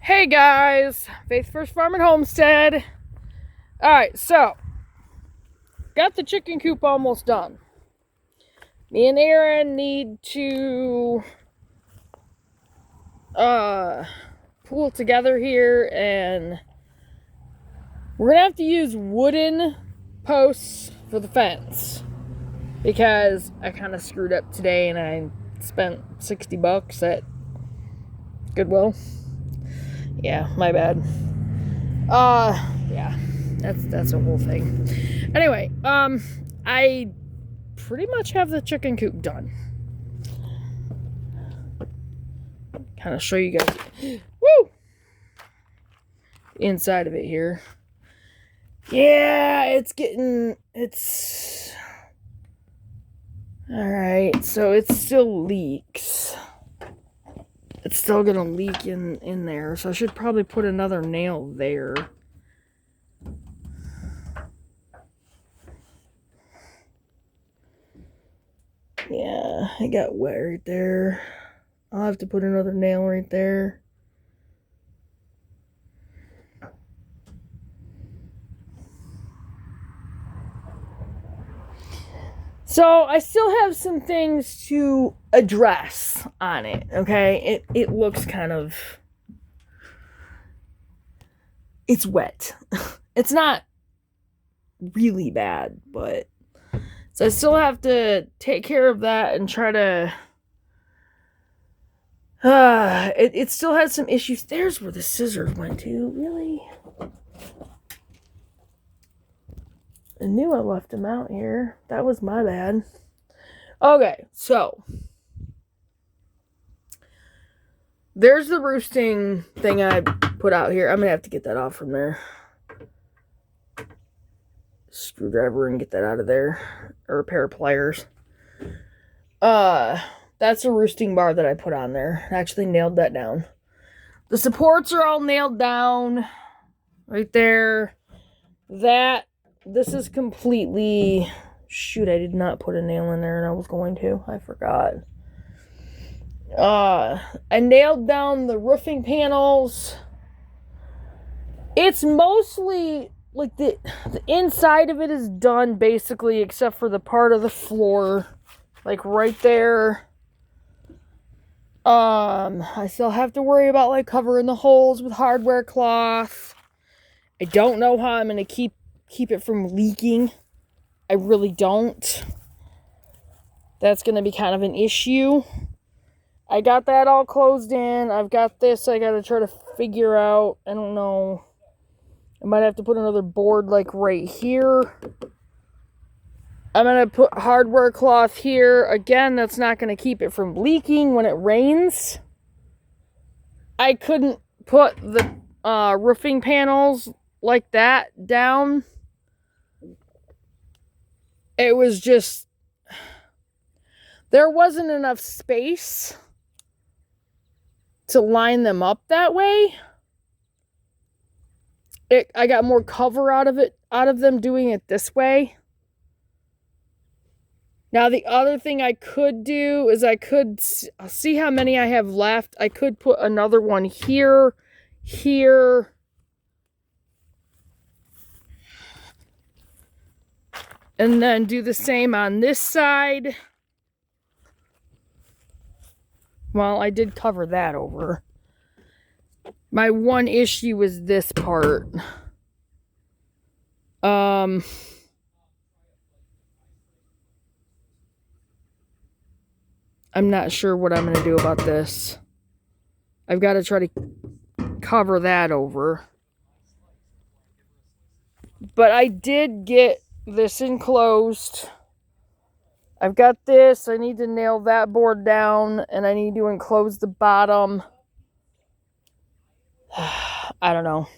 Hey guys, Faith First Farm and Homestead. Alright, so got the chicken coop almost done. Me and Aaron need to pull together here, and we're gonna have to use wooden posts for the fence because I kind of screwed up today and I spent $60 at Goodwill. Yeah, my bad. Yeah, that's a whole thing. Anyway, I pretty much have the chicken coop done. Kind of show you guys, woo, inside of it here. Yeah, it's all right. So it still leaks. It's still gonna leak in there, so I should probably put another nail there. Yeah, it got wet right there. I'll have to put another nail right there. So I still have some things to address on it, okay? It looks kind of... It's wet. It's not really bad, but... So I still have to take care of that and try to... It still has some issues. There's where the scissors went to. Really? I knew I left them out here. That was my bad. Okay, so... There's the roosting thing I put out here. I'm going to have to get that off from there. Screwdriver and get that out of there. Or a pair of pliers. That's a roosting bar that I put on there. I actually nailed that down. The supports are all nailed down. Right there. This is completely... Shoot, I did not put a nail in there and I was going to. I forgot. I nailed down the roofing panels. It's mostly like the inside of it is done basically, except for the part of the floor, like right there. I still have to worry about like covering the holes with hardware cloth. I don't know how I'm gonna keep it from leaking. I really don't. That's gonna be kind of an issue. I got that all closed in. I've got this I gotta try to figure out. I don't know. I might have to put another board like right here. I'm gonna put hardware cloth here. Again, that's not gonna keep it from leaking when it rains. I couldn't put the roofing panels like that down. It was just... There wasn't enough space to line them up that way. I got more cover out of them doing it this way. Now the other thing I could do is I could see how many I have left. I could put another one here, and then do the same on this side. Well, I did cover that over. My one issue was this part. I'm not sure what I'm going to do about this. I've got to try to cover that over. But I did get this enclosed. I've got this. I need to nail that board down, and I need to enclose the bottom. I don't know.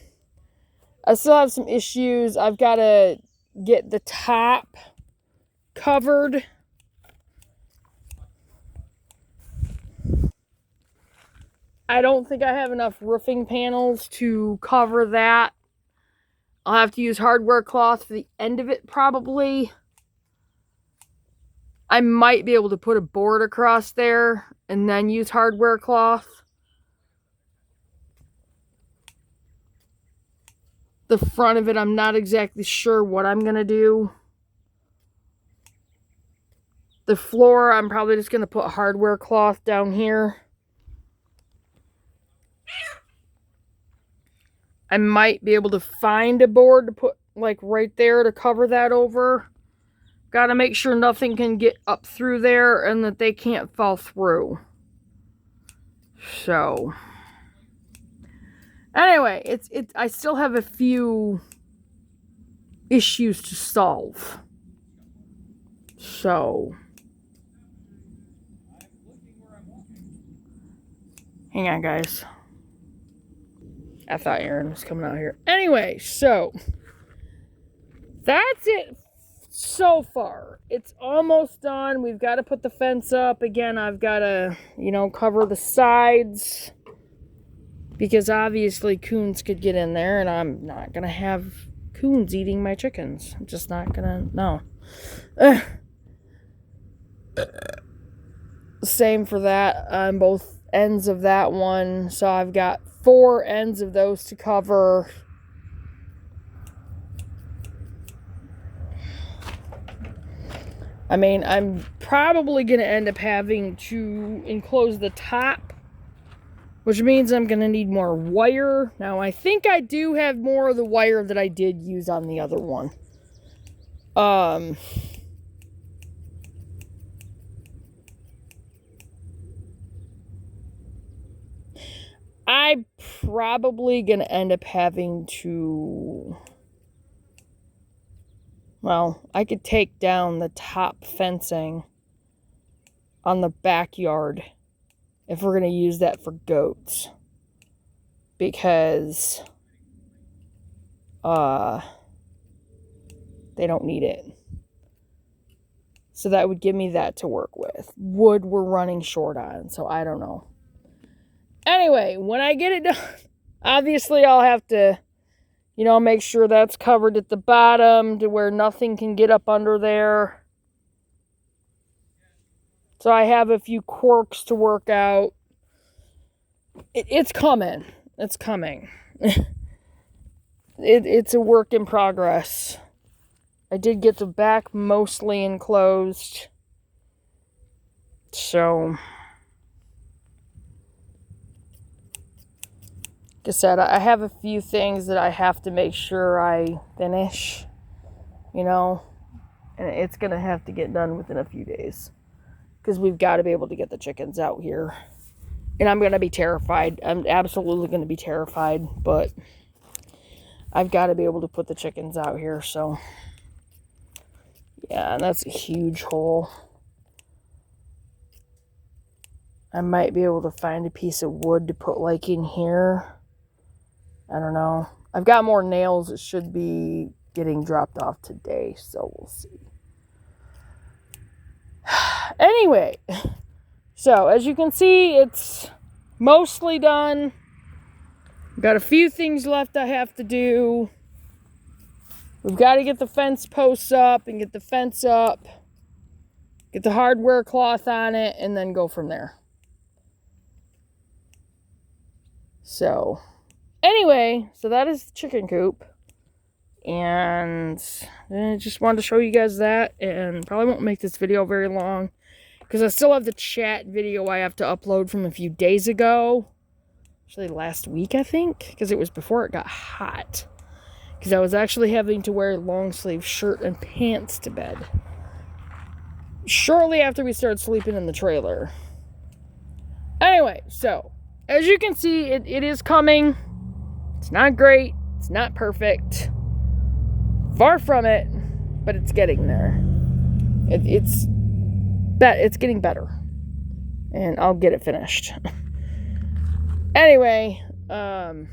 I still have some issues. I've got to get the top covered. I don't think I have enough roofing panels to cover that. I'll have to use hardware cloth for the end of it probably. I might be able to put a board across there and then use hardware cloth. The front of it, I'm not exactly sure what I'm going to do. The floor, I'm probably just going to put hardware cloth down here. I might be able to find a board to put like right there to cover that over. Got to make sure nothing can get up through there and that they can't fall through. So, anyway, I still have a few issues to solve. So, hang on, guys. I thought Aaron was coming out here. Anyway, so that's it so far. It's almost done. We've got to put the fence up. Again, I've got to, cover the sides because obviously coons could get in there and I'm not going to have coons eating my chickens. I'm just not going to, no. Same for that on both ends of that one. So I've got 4 ends of those to cover. I mean, I'm probably going to end up having to enclose the top, which means I'm going to need more wire. Now, I think I do have more of the wire that I did use on the other one. I'm probably going to end up having to... Well, I could take down the top fencing on the backyard if we're going to use that for goats. Because they don't need it. So that would give me that to work with. Wood we're running short on, so I don't know. Anyway, when I get it done, obviously I'll have to, make sure that's covered at the bottom to where nothing can get up under there. So I have a few quirks to work out. It's coming. It's coming. It's a work in progress. I did get the back mostly enclosed. So, like I said, I have a few things that I have to make sure I finish, and it's going to have to get done within a few days because we've got to be able to get the chickens out here. And I'm going to be terrified. I'm absolutely going to be terrified, but I've got to be able to put the chickens out here, so yeah, and that's a huge hole. I might be able to find a piece of wood to put like in here. I don't know. I've got more nails that should be getting dropped off today, so we'll see. Anyway, so as you can see, it's mostly done. Got a few things left I have to do. We've got to get the fence posts up and get the fence up. Get the hardware cloth on it and then go from there. So, anyway, so that is the chicken coop. And I just wanted to show you guys that. And probably won't make this video very long. Because I still have the chat video I have to upload from a few days ago. Actually, last week, I think. Because it was before it got hot. Because I was actually having to wear a long sleeve shirt and pants to bed. Shortly after we started sleeping in the trailer. Anyway, so, as you can see, it is coming. It's not great. It's not perfect. Far from it. But it's getting there. It's getting better. And I'll get it finished. Anyway, I'll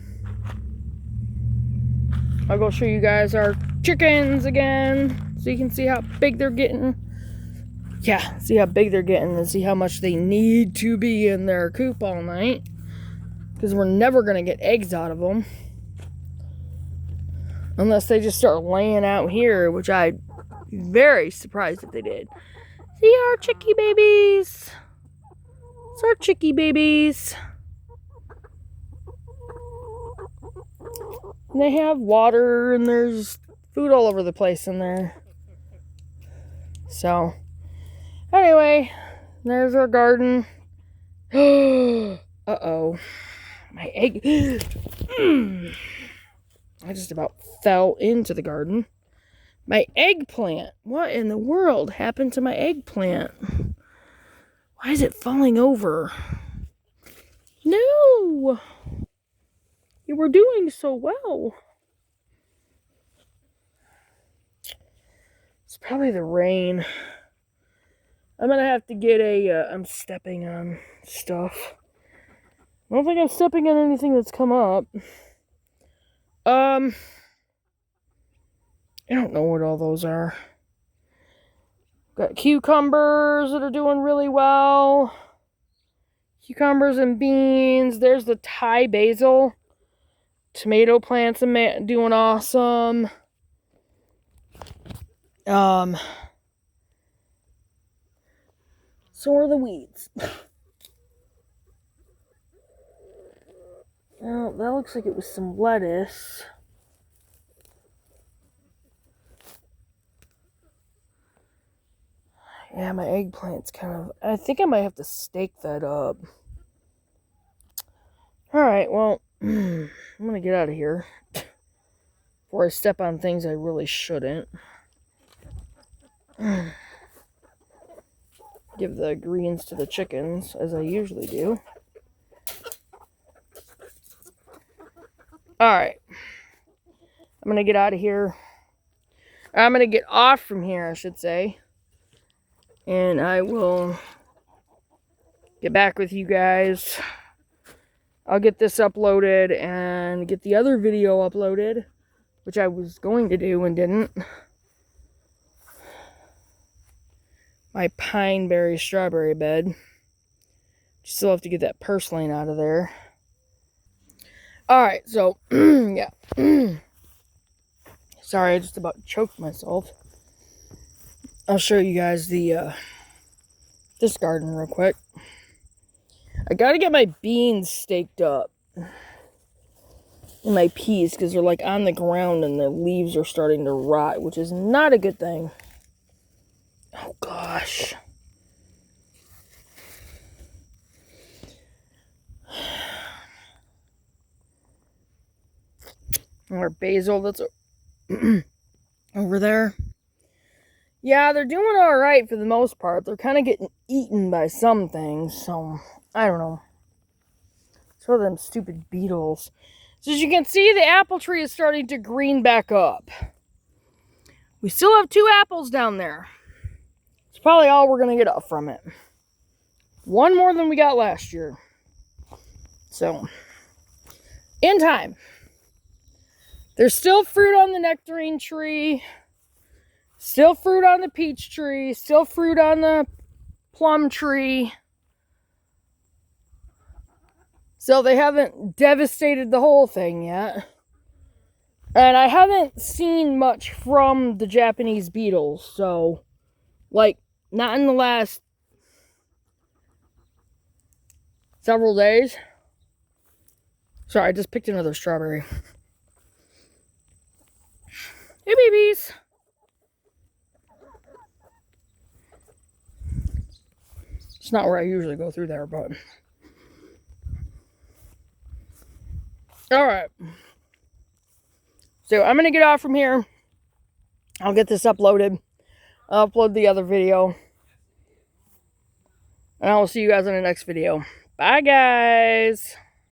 go show you guys our chickens again. So you can see how big they're getting. Yeah, see how big they're getting and see how much they need to be in their coop all night. Because we're never going to get eggs out of them. Unless they just start laying out here, which I'd be very surprised if they did. See our chickie babies. It's our chickie babies. And they have water and there's food all over the place in there. So, anyway, there's our garden. Uh-oh. My egg. I just about fell into the garden. My eggplant. What in the world happened to my eggplant? Why is it falling over? No! You were doing so well. It's probably the rain. I'm gonna have to get I'm stepping on stuff. I don't think I'm stepping on anything that's come up. I don't know what all those are. Got cucumbers that are doing really well. Cucumbers and beans. There's the Thai basil. Tomato plants doing awesome. So are the weeds. Well, that looks like it was some lettuce. Yeah, my eggplant's kind of... I think I might have to stake that up. Alright, well, I'm gonna get out of here before I step on things I really shouldn't. Give the greens to the chickens, as I usually do. Alright. I'm gonna get out of here. I'm gonna get off from here, I should say. And I will get back with you guys. I'll get this uploaded and get the other video uploaded, which I was going to do and didn't. My pineberry strawberry bed. Still have to get that purslane out of there. Alright, so, yeah. Sorry, I just about choked myself. I'll show you guys the, this garden real quick. I gotta get my beans staked up. And my peas, because they're like on the ground and the leaves are starting to rot, which is not a good thing. Oh, gosh. More basil that's over there. Yeah, they're doing alright for the most part. They're kind of getting eaten by some things, so I don't know. Some of them stupid beetles. So as you can see, the apple tree is starting to green back up. We still have 2 apples down there. It's probably all we're going to get up from it. 1 more than we got last year. So, in time. There's still fruit on the nectarine tree. Still fruit on the peach tree. Still fruit on the plum tree. So they haven't devastated the whole thing yet. And I haven't seen much from the Japanese beetles. So, like, not in the last several days. Sorry, I just picked another strawberry. Hey, babies. It's not where I usually go through there, but... Alright. So, I'm going to get off from here. I'll get this uploaded. I'll upload the other video. And I will see you guys in the next video. Bye, guys.